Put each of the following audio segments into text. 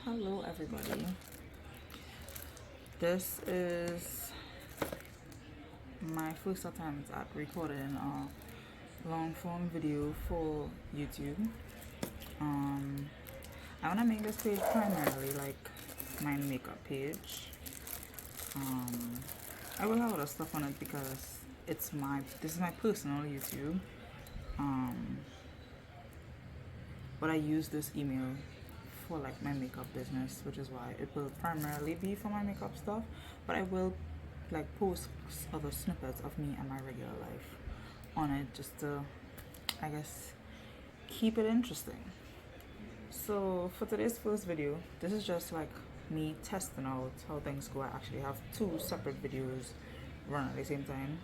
Hello everybody, this is my first attempt at recording a long form video for YouTube. I want to make this page primarily like my makeup page. I will have other stuff on it because this is my personal YouTube, but I use this email for like my makeup business, which is why it will primarily be for my makeup stuff, but I will like post other snippets of me and my regular life on it just to, I guess, keep it interesting. So for today's first video, this is just like me testing out how things go. I actually have two separate videos run at the same time.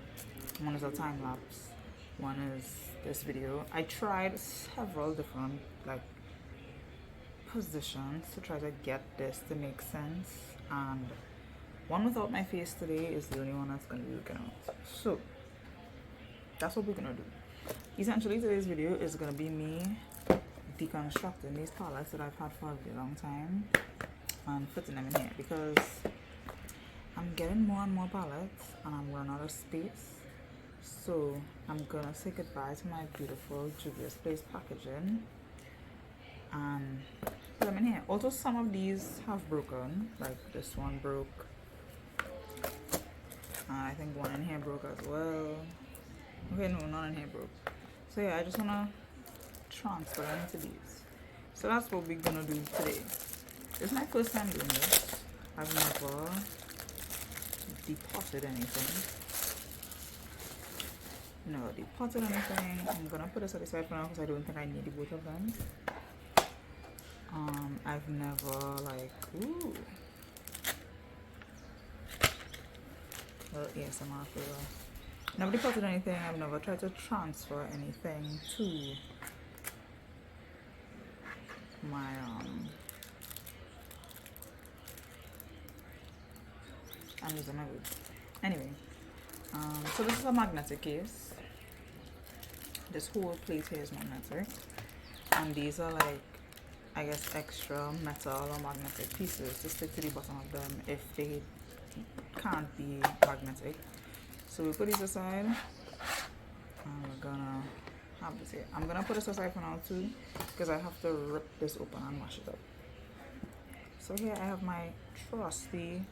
One is a time lapse, one is this video. I tried several different like positions to try to get this to make sense, and one without my face today is the only one that's going to be looking out. So that's what we're going to do. Essentially today's video is going to be me deconstructing these palettes that I've had for a really long time and putting them in here because I'm getting more and more palettes and I'm running out of space. So I'm gonna say goodbye to my beautiful Juvia's Place packaging and put them in here. Also, some of these have broken, like this one broke, and I think one in here broke as well. Okay, no, none in here broke. So yeah, I just wanna transfer them into these. So that's what we're gonna do today. This is my first time doing this. I've never depotted anything. Never depotted anything. I'm gonna put this at the side for now because I don't think I need both of them. I've never like well, ASMR flavor. Never deposited anything. I've never tried to transfer anything to my I'm losing my words. Anyway, so this is a magnetic case. This whole plate here is magnetic, and these are like, I guess, extra metal or magnetic pieces to stick to the bottom of them if they can't be magnetic. So we put these aside and we're gonna have this here. I'm gonna put this aside for now too because I have to rip this open and mash it up. So here I have my trusty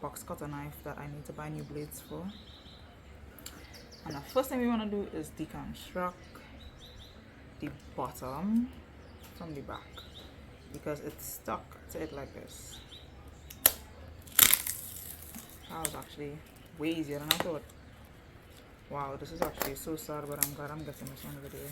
box cutter knife that I need to buy new blades for. And the first thing we want to do is deconstruct the bottom from the back because it's stuck to it like this. That was actually way easier than I thought. Wow, this is actually so sad, but I'm glad I'm getting this on the video.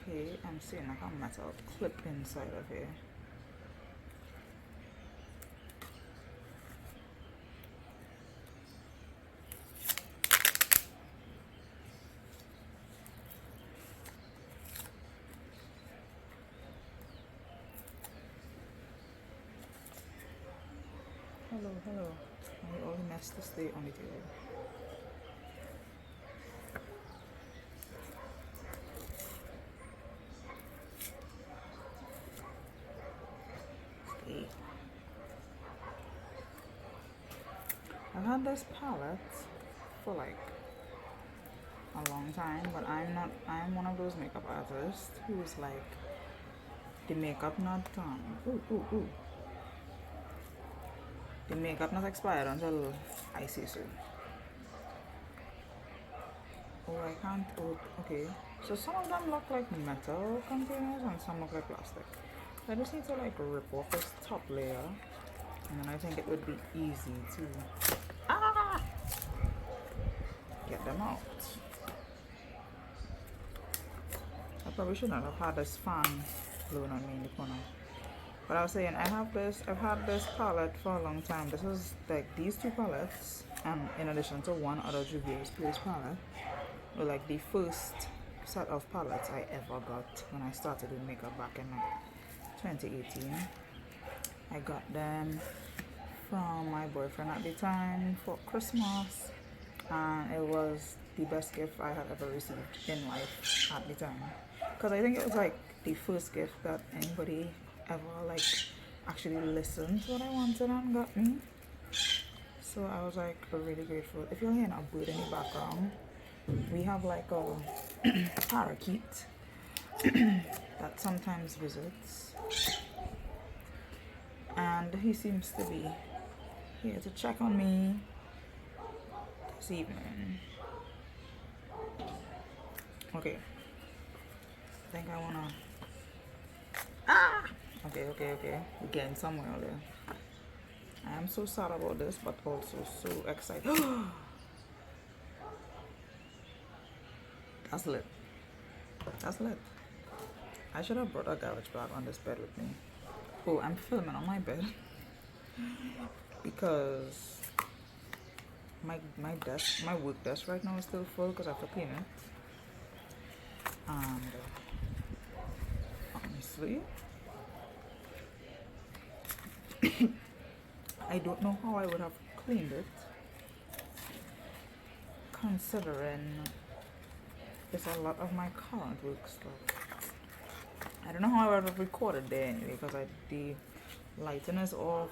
Okay, I'm seeing like a metal clip inside of here. Hello. I all the mess to stay on the table. I've had this palette for like a long time, but I'm one of those makeup artists who's like, the makeup not done. The makeup not expired until I say so. Oh, I can't. Oh, okay. So some of them look like metal containers and some look like plastic. I just need to like rip off this top layer, and then I think it would be easy to get them out. I probably should not have had this fan blowing on me in the corner. But I was saying, I've had this palette for a long time. This is like these two palettes And in addition to one other Juvia's Place palette, were like the first set of palettes I ever got when I started with makeup back in like 2018. I got them from my boyfriend at the time for Christmas, and it was the best gift I had ever received in life at the time, because I think it was like the first gift that anybody ever like actually listened to what I wanted and got me. So I was like really grateful. If you're hearing a bird in the background, we have like a parakeet that sometimes visits, and he seems to be here to check on me this evening. Okay, I think I wanna. Okay. We're getting somewhere there. I am so sad about this, but also so excited. That's lit. That's lit. I should have brought a garbage bag on this bed with me. Oh, I'm filming on my bed because my desk, my work desk right now is still full because I have to clean it. And honestly, I don't know how I would have cleaned it, considering it's a lot of my current work stuff. I don't know how I would have recorded there anyway, because the lighting is off,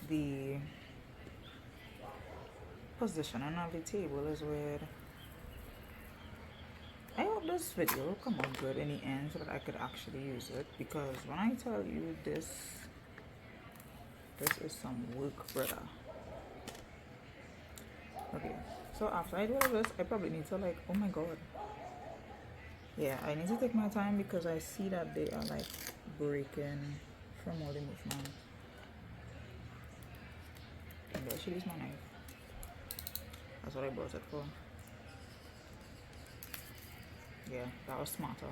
the positioning of the table is weird. I hope this video will come out good in the end so that I could actually use it, because when I tell you this is some work, brother. Okay, so after I do all this, I probably need to like, oh my god. Yeah, I need to take my time because I see that they are like breaking from all the movement. Maybe I should use my knife. That's what I brought it for. Yeah, that was smarter.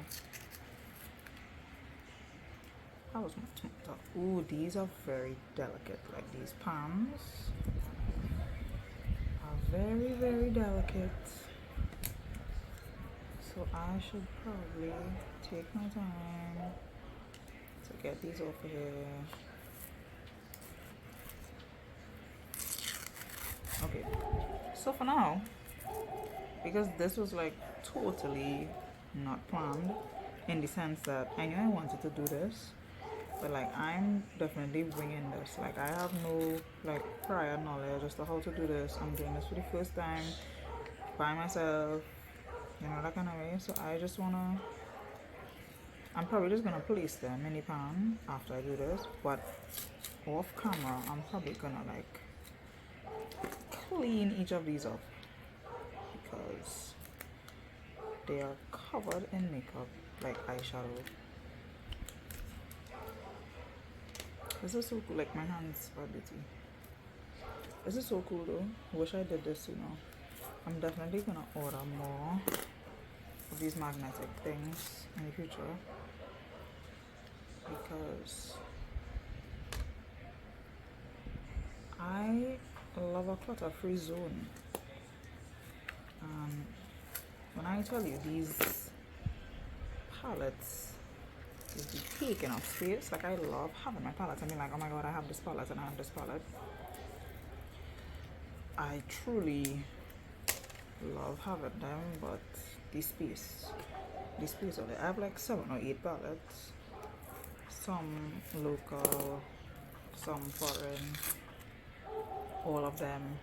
That was much smarter. Ooh, these are very delicate. Like these palms are very, very delicate. So I should probably take my time to get these off of here. Okay, so for now, because this was like totally not planned, in the sense that I knew I wanted to do this, but like I'm definitely winging this. Like I have no like prior knowledge as to how to do this. I'm doing this for the first time by myself, you know, that kind of way. So I just wanna, I'm probably just gonna place them in the pan after I do this, but off camera I'm probably gonna like clean each of these up because they are covered in makeup like eyeshadow. This is so cool. Like my hands are dirty. This is so cool though. I wish I did this, you know. I'm definitely gonna order more of these magnetic things in the future because I love a clutter-free zone. When I tell you these palettes is the taking up space, like I love having my palettes. I mean, like, oh my god, I have this palette and I have this palette. I truly love having them, but the space of it. I have like 7 or 8 palettes, some local, some foreign, all of them.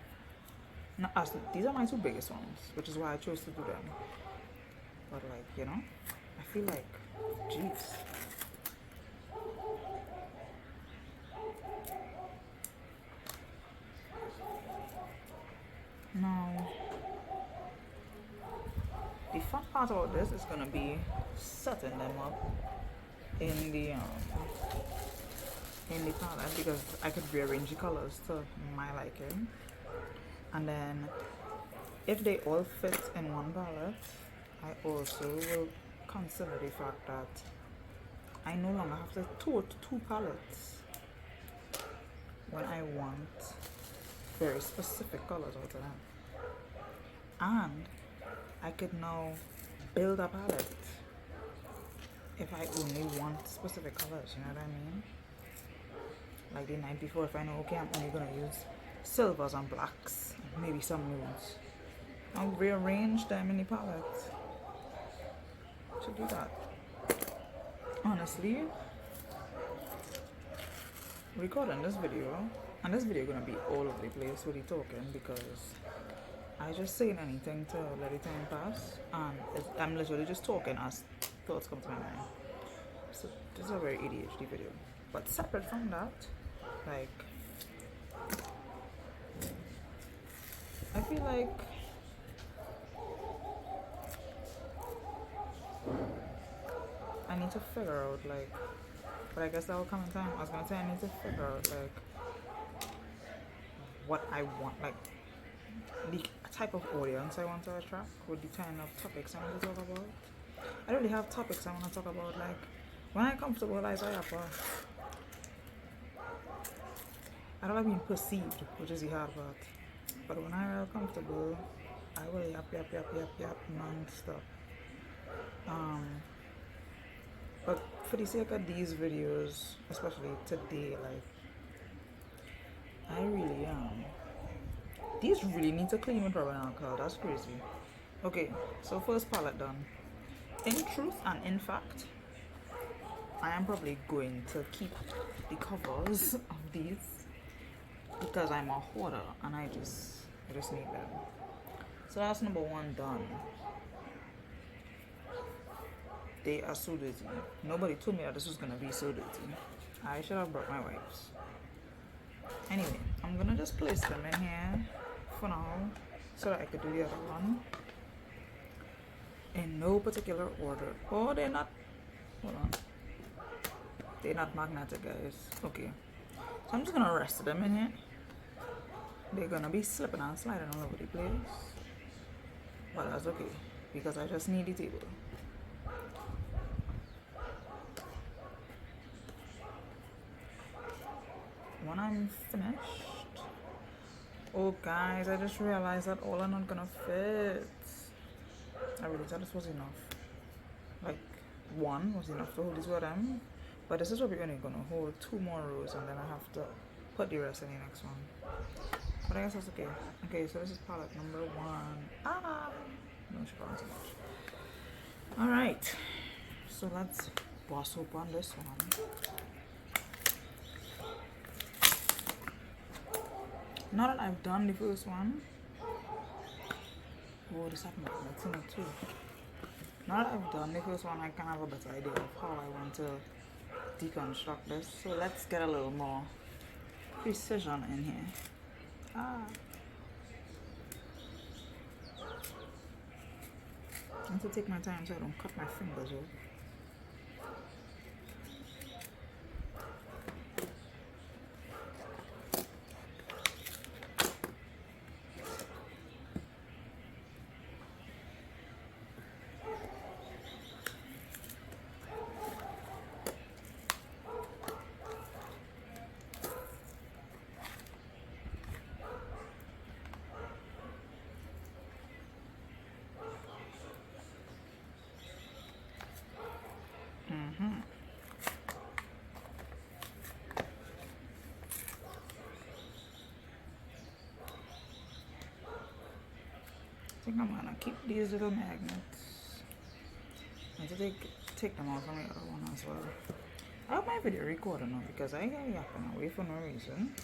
Not as these are my 2 biggest ones, which is why I chose to do them. But like, you know, I feel like, jeez. Now, the fun part about this is gonna be setting them up in the palette, because I could rearrange the colors to my liking, and then if they all fit in one palette, I also will consider the fact that I no longer have to tote 2 palettes when I want very specific colors out of them. And I could now build a palette if I only want specific colors, you know what I mean? Like the night before, if I know, okay, I'm only gonna use silvers and blacks, and maybe some nudes, I'll rearrange them in the palette to do that. Honestly, recording this video, and this video gonna be all over the place with the talking because I just saying anything to let the time pass, and I'm literally just talking as thoughts come to my mind. So this is a very ADHD video. But separate from that, like, I feel like I need to figure out, like, but I guess that will come in time. I was gonna say I need to figure out, like, what I want, like, the type of audience I want to attract with the kind of topics I want to talk about. I don't really have topics I want to talk about, like, when I'm comfortable as I am, I don't like being perceived, which is the hard part. But when I'm real comfortable, I will yap non-stop. But for the sake of these videos, especially today, like, I really these really need to clean with rubber and alcohol. That's crazy. Okay, so first palette done. In truth and in fact, I am probably going to keep the covers of these because I'm a hoarder and I just need them. So that's number one done. They are so dirty. Nobody told me that this was gonna be so dirty. I should have brought my wipes. Anyway, I'm gonna just place them in here for now so that I could do the other one in no particular order. Oh, they're not, hold on, they're not magnetic, guys. Okay, so I'm just gonna rest them in here. They're gonna be slipping and sliding all over the place, but that's okay because I just need the table. When I'm finished, oh guys, I just realized that all are not gonna fit. I really thought this was enough. Like, one was enough to hold these with them, but this is probably only gonna hold 2 more rows, and then I have to put the rest in the next one. But I guess that's okay. Okay, so this is palette number 1. No sugar too much. All right, so let's boss open this one. Now that I've done the first one, oh, this happened with my too. Now that I've done the first one, I kind of have a better idea of how I want to deconstruct this. So let's get a little more precision in here. I need to take my time so I don't cut my fingers off. I think I'm gonna keep these little magnets. I need to take them out from the other one as well. I have my video recording now because I get yapping away for no reason.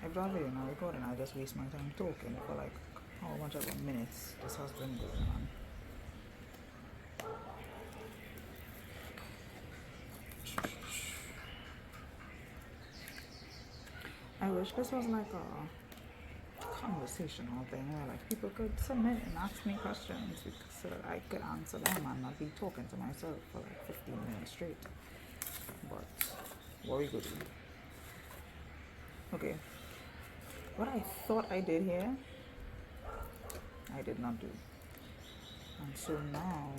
If that video not recording, I just waste my time talking for like how much of minutes this has been going on. I wish this was like a conversational thing where like people could submit and ask me questions so that I could answer them and not be talking to myself for like 15 minutes straight. But what we could do. Okay. What I thought I did here, I did not do. And so now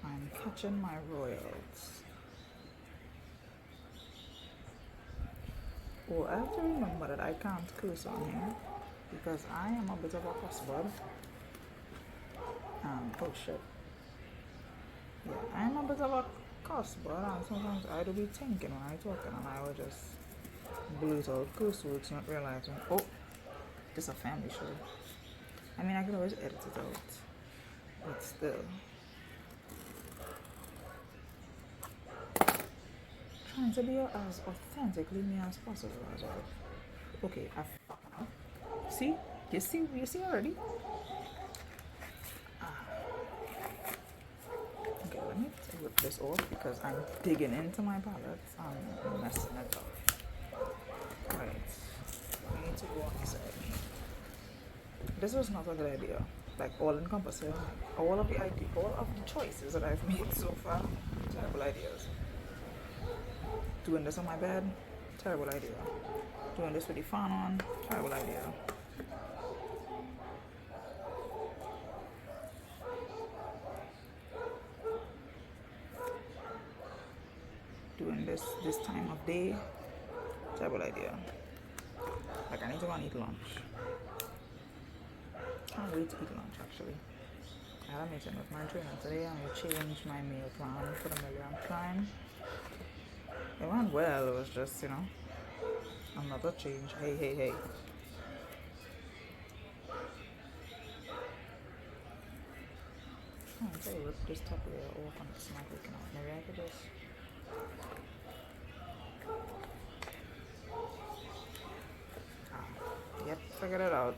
I'm catching my royals. Oh, I have to remember that I can't curse on here because I am a bit of a cussbud. Oh shit. Yeah, I am a bit of a cussbud, and sometimes I do be thinking when I talking and I will just blurt out curse words, not realizing, oh, this is a family show. I mean, I can always edit it out, but still. Trying to be as authentically me as possible as well. Okay, see? You see already? Okay, let me rip this off because I'm digging into my palette and messing it up. Right, we need to go on this side. This was not a good idea. Like all encompassing, all of the choices that I've made so far, terrible ideas. Doing this on my bed, terrible idea. Doing this with the fan on, terrible idea. Doing this time of day, terrible idea. Like I need to go and eat lunch. Can't wait to eat lunch actually. I had a meeting with my trainer today and we changed my meal plan for the millionth time. It went well, it was just, another change. Hey. I'm trying to rip this top layer off and it's not working out. Maybe I could just. Yep, figured it out.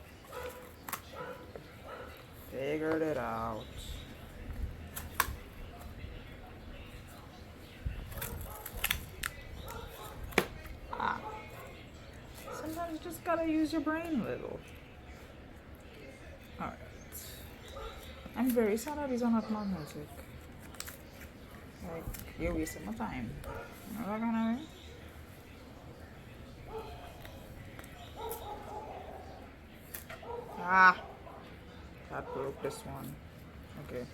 Figured it out. Sometimes you just gotta use your brain a little. Alright. I'm very sad that these are not magnetic. Like, you're wasting my time. You know what I mean? That broke this one. Okay.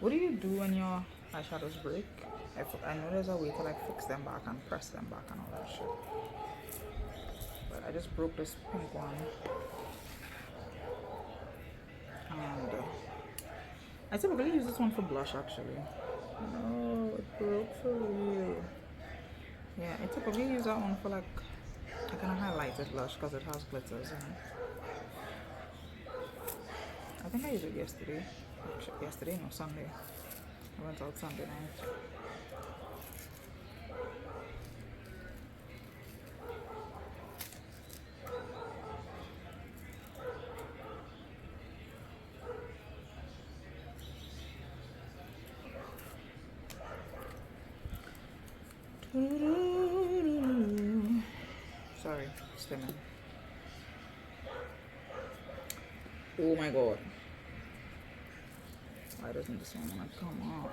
What do you do when your eyeshadows break? I know there's a way to like fix them back and press them back and all that shit. But I just broke this pink one. And I typically use this one for blush actually. No, it broke for real. Yeah, I typically use that one for like a kind of highlighted blush because it has glitters in it. I think I used it yesterday. Actually, yesterday, no, Sunday. I went out Sunday night. Sorry, stimming. Oh my god. Why doesn't this one want to come up?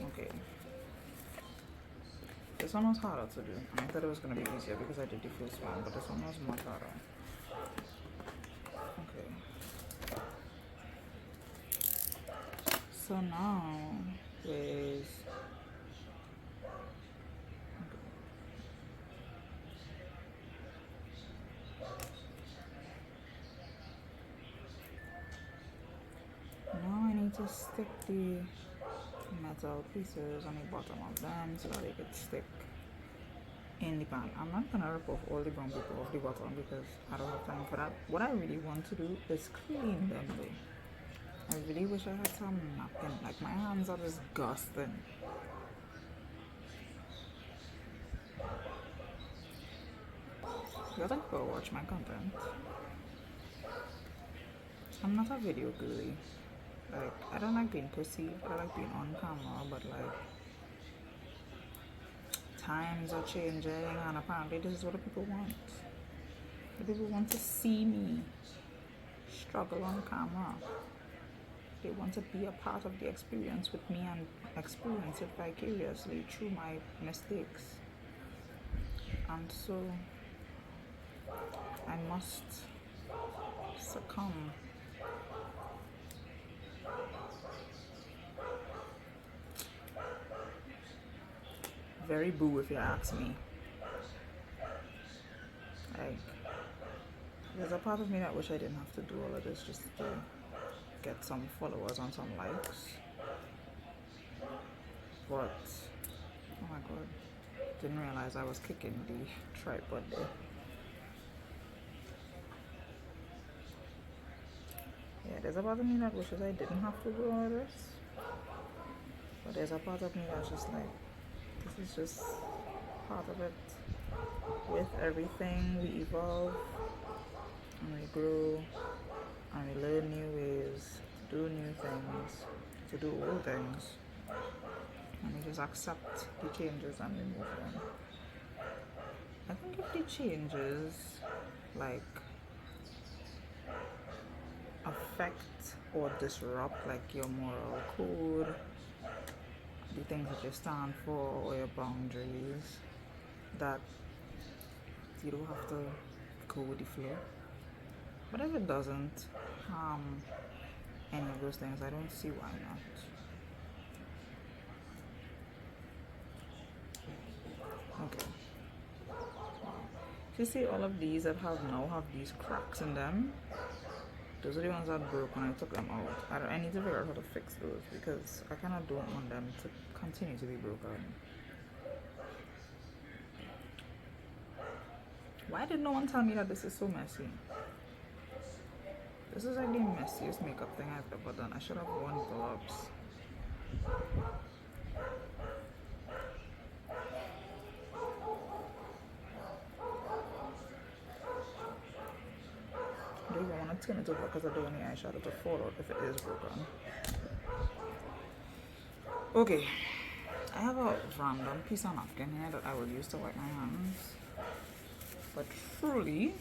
Okay. This one was harder to do. I thought it was going to be easier because I did the first one, but this one was much harder. Okay. So now is now I need to stick the metal pieces on the bottom of them so that they could stick in the pan. I'm not gonna rip off all the brown paper off the bottom because I don't have time for that. What I really want to do is clean them though. I really wish I had some napkin. Like my hands are disgusting. You gotta go watch my content. I'm not a video girly. Like I don't like being perceived. I like being on camera, but like times are changing and apparently this is what the people want. The people want to see me struggle on camera. They want to be a part of the experience with me and experience it vicariously through my mistakes. And so I must succumb. very boo if you ask me. Like, there's a part of me that wish I didn't have to do all of this just to get some followers and some likes. But, oh my god, didn't realize I was kicking the tripod there. Yeah, there's a part of me that wishes I didn't have to do all of this. But there's a part of me that's just like, this is just part of it. With everything, we evolve and we grow and we learn new ways to do new things, to do old things, and we just accept the changes and we move on. I think if the changes like affect or disrupt like your moral code, the things that you stand for or your boundaries, that you don't have to go with the flow. But if it doesn't harm any of those things, I don't see why not. Okay. So you see all of these that now have these cracks in them. Those are the ones that broke when I took them out. I need to figure out how to fix those because I kind of don't want them to continue to be broken. Why did no one tell me that this is so messy? This is like the messiest makeup thing I've ever done. I should have worn gloves. I don't even want to turn it over because I don't want the eyeshadow to fall out if it is broken. Okay, I have a random piece of napkin here that I will use to wipe my hands. But truly,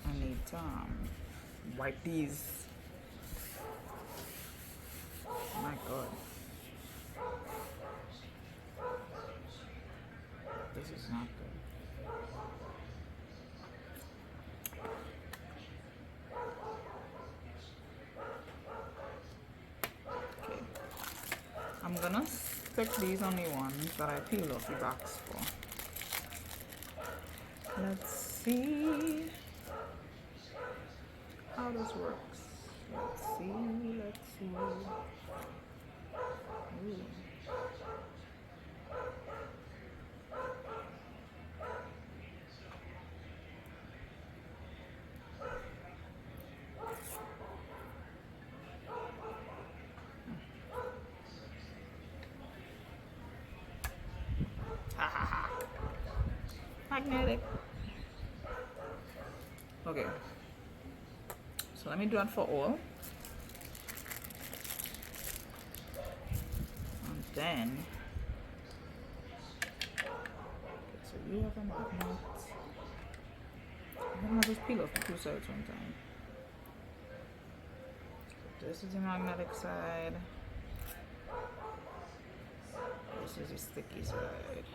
I need to wipe these. Oh my god. This is not good. Okay. I'm gonna stick these on the ones that I peeled off the backs for. Let's see how this works. Let's see. Ooh. Magnetic. Okay, so let me do that for all, and then okay, so you have a magnet. I'm gonna just peel off the two sides one time. So this is the magnetic side, this is the sticky side.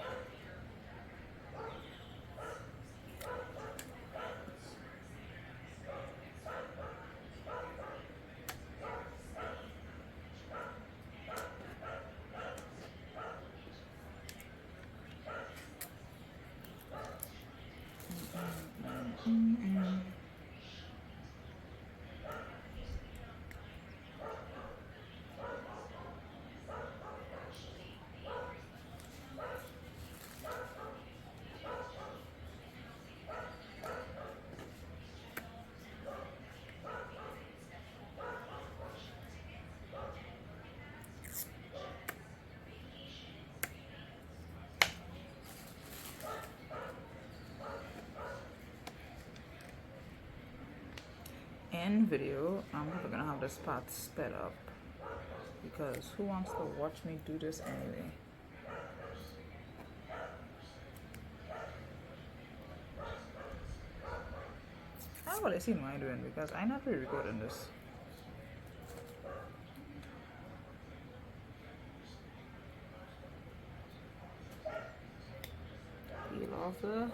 In video, I'm probably gonna have this part sped up because who wants to watch me do this anyway? I don't really see what I'm doing because I'm not really recording this. Peel off the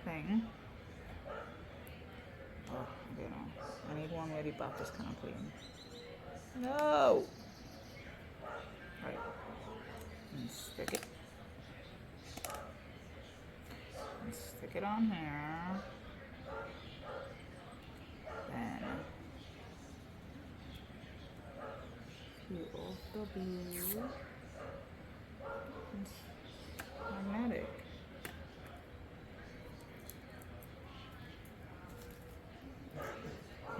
thing. Oh, okay, no. I need one where the back is kind of clean. No! Right. and stick it. And stick it on here. Then peel off the blue. It's magnetic.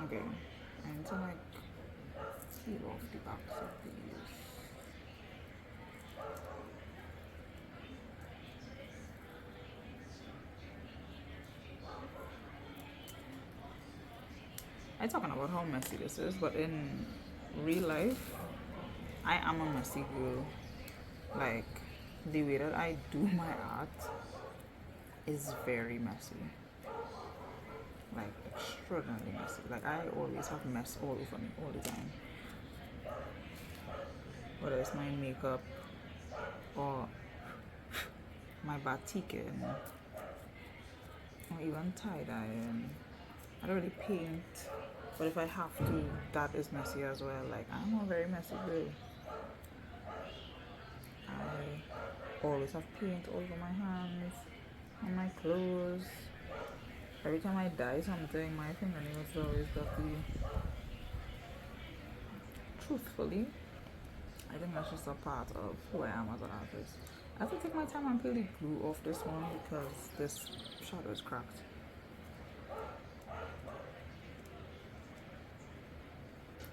Okay, and to like peel off the backs of these. I'm talking about how messy this is, but in real life, I am a messy girl. Like, the way that I do my art is very messy. Like, extraordinarily messy. Like, I always have mess all over me all the time. Whether it's my makeup or my batiking or even tie-dyeing. I don't really paint, but if I have to, that is messy as well. Like, I'm a very messy girl. I always have paint all over my hands, on my clothes. Every time I dye something, my fingernails always dirty. Truthfully, I think that's just a part of who I am as an artist. I have to take my time and peel the glue off this one because this shadow is cracked.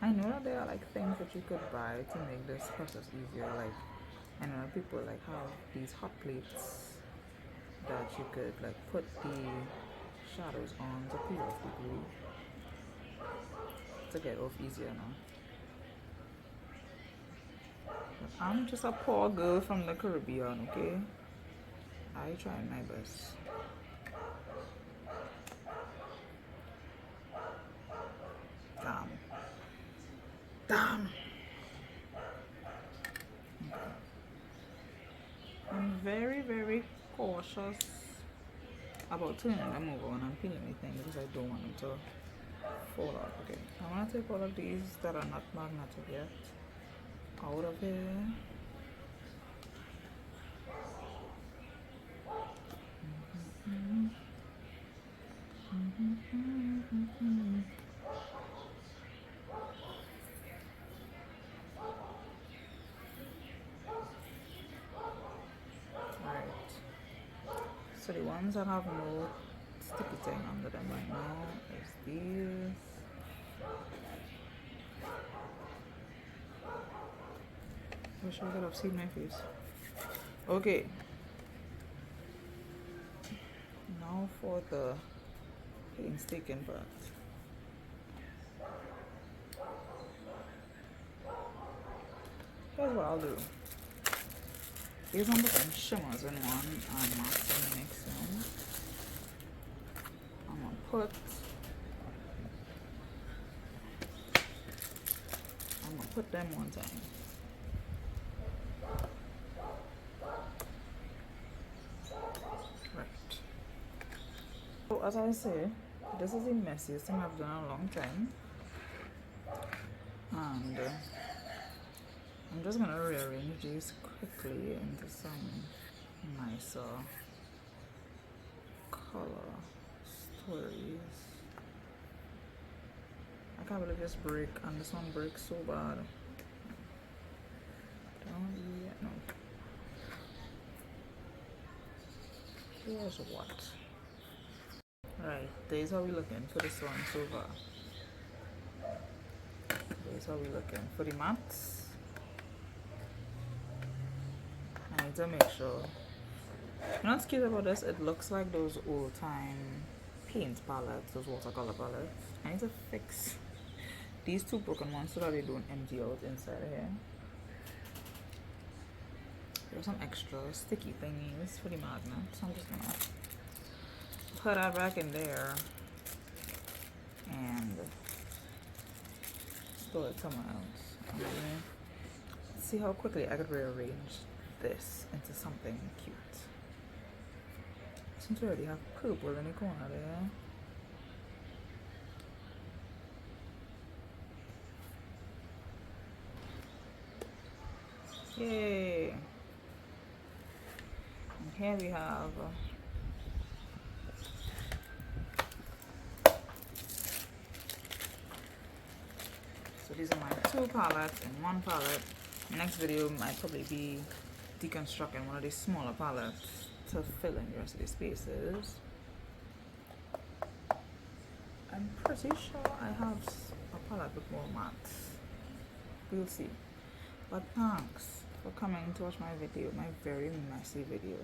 I know that there are like things that you could buy to make this process easier. Like, I know that people like have these hot plates that you could like put the shadows on to peel off the glue to get off easier now. But I'm just a poor girl from the Caribbean, okay? I try my best. Damn. I'm very, very cautious about turning them over when I'm peeling anything because I don't want them to fall out. Okay, I want to take all of these that are not magnetic yet out of here. So the ones that have no sticky thing under them right now is these. Wish I could have seen my face. Okay. Now for the painstaking part. Here's what I'll do. These I'm putting shimmers in one and mattes in the next one. I'm gonna put them one time. Right. So as I say, this is the messiest thing I've done in a long time. And I'm just gonna rearrange these quickly into some nicer color stories. I can't believe this break, and this one breaks so bad. Don't yet no. Here's what. Right, there's how we looking for this one so far. There's how we looking for the mattes. I need to make sure. You know what's cute about this? It looks like those old time paint palettes, those watercolor palettes. I need to fix these two broken ones so that they don't empty out inside of here. There's some extra sticky thingies for the magnet, so I'm just gonna put that back in there and store it somewhere else. And then see how quickly I could rearrange this into something cute. Since we already have purple in the corner there. Yay! here we have so these are my 2 palettes in 1 palette. Next video might probably be deconstructing one of these smaller palettes to fill in the rest of the spaces. I'm pretty sure I have a palette with more mattes. We'll see. But thanks for coming to watch my video, my very messy video.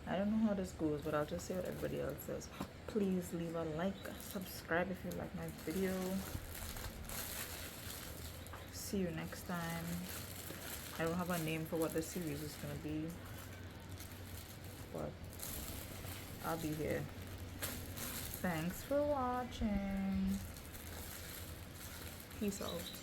I don't know how this goes, but I'll just say what everybody else says. Please leave a like, subscribe if you like my video. See you next time. I don't have a name for what the series is gonna be, but I'll be here. Thanks for watching. Peace out.